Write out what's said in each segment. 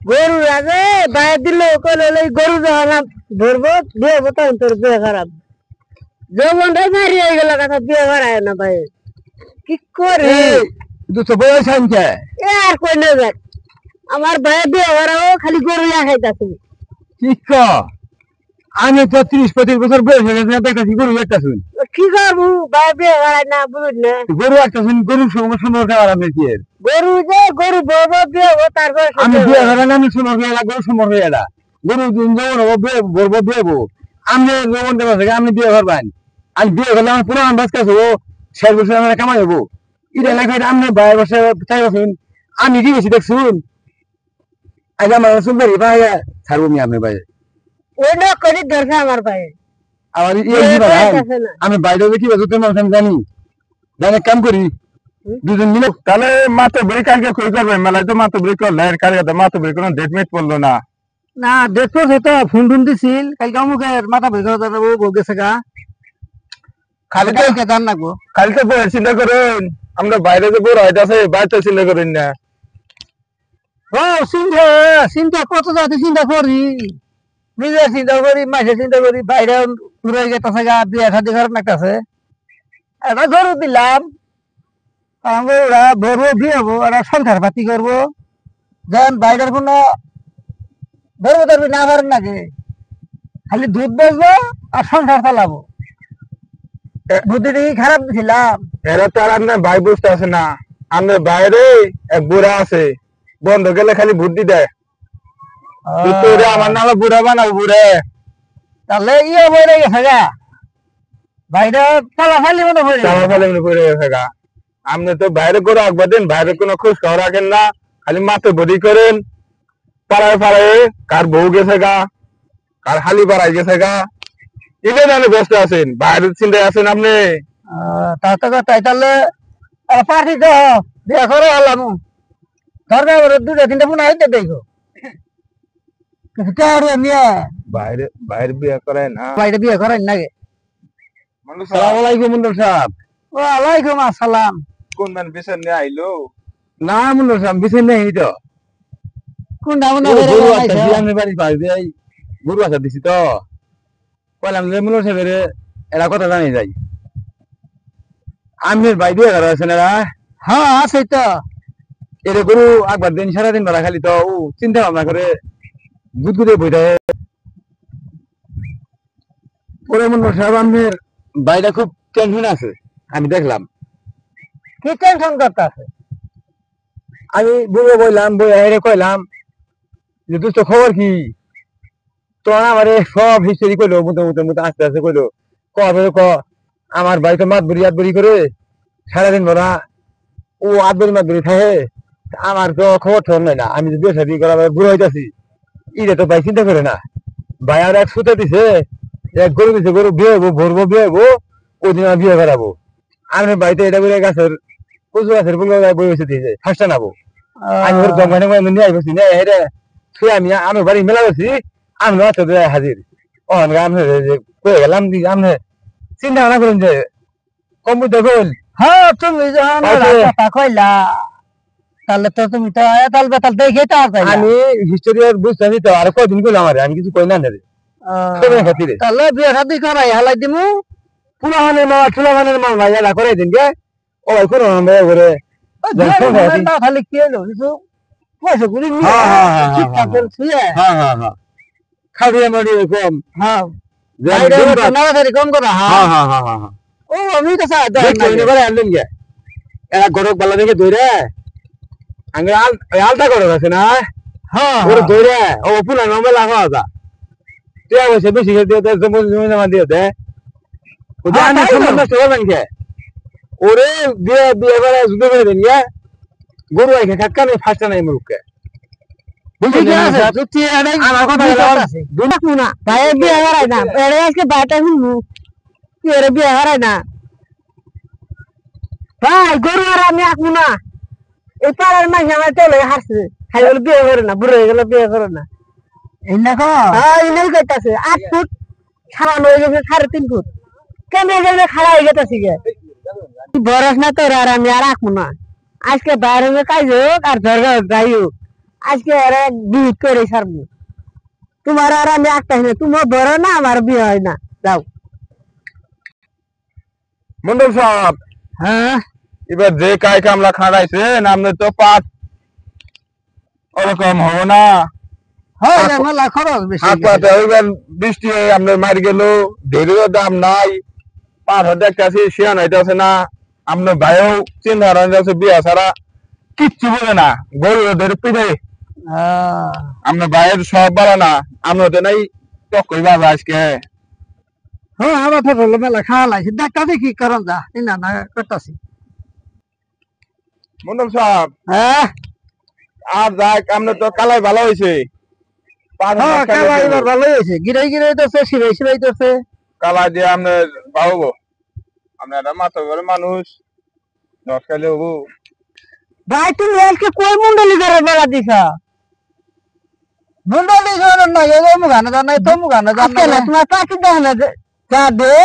গরু আগে বাইরে দিল কইলে গরু যখন ধরবো বিয়ে তখন তোর বিয়ে খারাপ যৌবনটাই মারি হয়ে গেল কথা বিয়ে করায় না ভাই কি করে দুটো বয়স আনছে এ আর কই না যাক আমার ভাই বিয়ে করাও খালি গরু খাইতাছে ঠিক আমি তো 30-35 বছর বয়স হয়ে গেছে দেখতেছি গরু একটা শুন কি করবো ভাই বিয়ে করায় না বুঝুন না গরু একটা শুন গরুর সঙ্গে সুন্দর খাবার আমি কি গরু যে গরু বড় বিয়ে হবো তারপর আমি বিয়ে করা না আমি সুন্দর হয়ে গরু সুন্দর হয়ে এলা গরু যখন হবো বলবো বিয়েবো আমি যখন দেবো আমি বিয়ে করবেন আমি বিয়ে করলে আমার পুরো আন্দাজ কাছে হবো 60 বছর আমার কামাই হবো এটা এলাকায় আমি 22 বছর 4 বছর আমি কি বেশি দেখছুন আজ আমার সুন্দর ভাই ছাড়বো আমি আপনি ভাই ওই না করে দরকার আমার ভাই আমার আমি বাইরে কি বাজতে মানুষ আমি জানি জানে কাম করি দুজন মিলে তাহলে মাত্র ব্রেক কালকে কই করবে মেলায় তো মাত্র ব্রেক করলে কালকে মাত্র ব্রেক কোনো ডেট মেট পড়লো না না দেখছো সেটা ফোন টুন দিছিল কালকে অমুকের মাথা বের করে দাঁড়াবো গেছে গা খালি কালকে জান না গো খালি তো চিন্তা করেন আমরা বাইরে যে বড় হইতাছে বাইরে চিন্তা করেন না ও চিন্তা চিন্তা কত জাতি চিন্তা করি নিজে চিন্তা করি মাসে চিন্তা করি বাইরে ঘুরে গেছে গা বিয়ে শাদি করার নাকতেছে এটা ধরো দিলাম ওরা বড় বিয়ে হবো ওরা সংসার পাতি করবো যেন বাইরের কোনো ধরবো ধরবি না পারেন নাকি খালি দুধ বেচবো আর সংসার চালাবো বুদ্ধিটা কি খারাপ দিছিলাম এরা তো আর আপনার ভাই বুঝতে আছে না আপনার বাইরে এক বুড়া আছে বন্ধ গেলে খালি বুদ্ধি দেয় আমার নামে বুড়া বানাবো বুড়ে তাহলে ইয়ে বইরে গেছে গা বাইরে পালাফালি মতো বইরে পড়ে গেছে গা আপনি তো বাইরে করে রাখবা দেন বাইরে কোনো খোঁজ খবর রাখেন না খালি মাত্র বডি করেন পাড়ায় পাড়ায় কার বউ গেছে গা কার হালি পাড়ায় গেছে গা এটা জানে ব্যস্ত আছেন বাইরের চিন্তায় আছেন আপনি তাই তাহলে পার্টি তো বিয়ে করে হলাম দরকার দুটো তিনটা ফোন আইতে দেখো বাইরে বাইরে বিয়ে করে না বাইরে বিয়ে করেন নাকি সালাম আলাইকুম মুন্ডল সাহেব ওয়ালাইকুম আসসালাম কোন মান বিচার নিয়ে আইলো না মুন্ডল সাহেব বিছে নেই তো কোন দাম না গরু আছে আমি বাড়ি বাইরে গরু আছে দিছি তো কইলাম যে মুন্ডল সাহেবের এরা কথা জানি যাই আমি বাইরে ঘর আছে না হ্যাঁ আছে তো এর গরু একবার দিন সারাদিন বেলা খালি তো চিন্তা ভাবনা করে গুদগুদে বইটা পরে মুন্ডল সাহেব আমের বাইরে খুব টেনশন আছে আমি দেখলাম কি টেনশন করতে আছে আমি বুড়ো বললাম বইয়া কইলাম যে দুষ্ট খবর কি তো আমার সব হিস্টোরি কইলো মুতে আস্তে আস্তে কইলো ক আমার বাড়িতে মাতবরি করে সারাদিন ভরা ও মাতবরি থাকে আমার তো খবর ঠর নাই না আমি যদি বিয়ে করা বুড়ো হইতাছি এটা তো ভাই চিন্তা করে না ভাই আর এক সুতে দিছে এক গরু দিছে গরু বিয়ে হবো ভরবো বিয়ে হবো ওই দিন বিয়ে করাবো আমি বাড়িতে এটা করে গাছের কচু গাছের ফুল বই বসে দিয়েছে ফার্স্টটা নাবো আমি ওর জঙ্গানে নিয়ে আইবছি না হেরে তুই আমি বাড়ি মেলা করছি আমি হাজির আমি কয়ে গেলাম আমি চিন্তা ভাবনা করেন যে কম্পিউটার কইল হ্যাঁ তুমি যখন কথা কইলা তাহলে তো তুমি তো তাল বেতাল দেখে তো আমি হিস্টোরি বুঝতেছি তো আর কদিন কইলাম আমার আমি কিছু কই না রে তাহলে বিয়ে শাদি করাই হালাই দিমু পুরানের মা চুলামানের মা ভাই এলা করে দিন কে ও ভাই কোন ভাই করে না খালি কি হলো কিছু পয়সা গুলি নিয়ে ঠিকঠাক করে শুয়ে হ্যাঁ খাড়িয়ে মাড়িয়ে কম হ্যাঁ কম করা হ্যাঁ ও আমি তো আনলেন গে এরা গরক বালা দেখে দৌড়ে আগে আলটা গরক আছে না হ্যাঁ ওর দৌড়ে ও পুনা নম্বর লাগা আছে তুই বসে বেশি জমা দিয়ে দে ওরে বিয়ে বিয়ে করে যুদ্ধ করে দেন গরু আইকে খাটকা নেই ফাঁসটা নাই মুখকে আমার কথা না ভাই বিয়ে করায় না এরে আজকে বাটা শুনবো কি এরে বিয়ে করায় না ভাই গরু আর আমি আঁকবো না এই পাড়ার মাঝে আমার চলে হাসছে খাই বলে বিয়ে করে না বুড়ো হয়ে গেলে বিয়ে করে না এই না হ্যাঁ এই করতেছে 8 ফুট ছাড়ানো হয়ে গেছে 3.5 ফুট কেমন খাড়া হয়ে গেছে বরস না তোর আর আমি আর রাখবো না আজকে বাইরে কাজ হোক আর ঝরগা হোক যাই হোক আজকে আরে বিয়ে করে ছাড়বো। তোমার আর আমি একটাই না, তোমার বড় না আমার বিয়ে হয় না। যাও। মন্ডল সাহেব, হ্যাঁ এবার যে কাই কামলা খাড়াইছে নামনে তো পাঁচ ওরকম হবো না। হয় না, মেলা খরচ বেশি হাত পাতে এবার বৃষ্টি হয়ে আপনার মারি গেল, ঢেরেরও দাম নাই, 5,000 দেখতেছি শিয়ান হইতেছে না। আপনার ভাইও চিন্তা আছে বিয়া ছাড়া কিচ্ছু বলে না, গরু ধরে পিঠে। আপনার ভাইয়ের সব বলে না, আপনার তো নাই টকই বাবা আজকে। হ্যাঁ আমার তো হলো মেলা খাওয়া লাগছে, দেখা দেখি করন যা না না করতেছি। মন্ডল সাহেব, হ্যাঁ আর যাক আপনার তো কালাই ভালো হয়েছে। হ্যাঁ কালা এবার ভালোই হয়েছে, গিরাই গিরাই তোছে, সিরাই সিরাই তোছে। কালাই দিয়ে আপনার ভাববো, আপনার মাথা করে মানুষ দশ খাইলে হবো। ভাই তুমি আজকে কই মুন্ডলি ধরে বেড়া দিছা? মুন্ডলি ধরেন না, এগো মুখানে জান নাই তো মুখানে জান আজকে না না। তোমার পাখি দেখো না যা দে।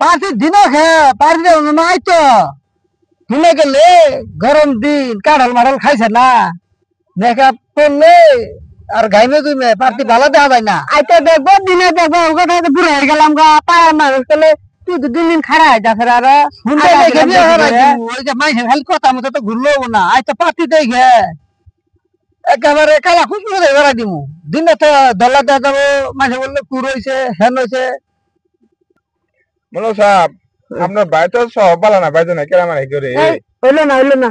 পাঁচি দিন খে পাঁচ দিন নাই তো শুনে গেলে গরম দিন কাঁঠাল মাঠাল খাইছে না, মেকআপ করলে আর গাইমে গুইমে পার্টি ভালো দেখা যায় না। আইতে দেখবো দিনে দেখবো ওর কথা তো বুড়ো হয়ে গেলাম গা, পায়ের মানুষ করলে তুই তো দিন দিন খাড়া হয়ে যাচ্ছে আর শুনতে দেখে বিয়ে হরাই দিমু, ওই যে মাইসে খালি কথা মতো তো ঘুরলো না, আজ তো পার্টি দেখে একেবারে কালা খুশবু করে বেড়াই দিমু। দিনে তো দলা দেওয়া যাবো, মাঝে বললে কুর হয়েছে হেন হয়েছে। মন্ডল সাহেব, আপনার ভাই তো সব ভালো না, ভাই তো না কেরামারি করে। হইলো না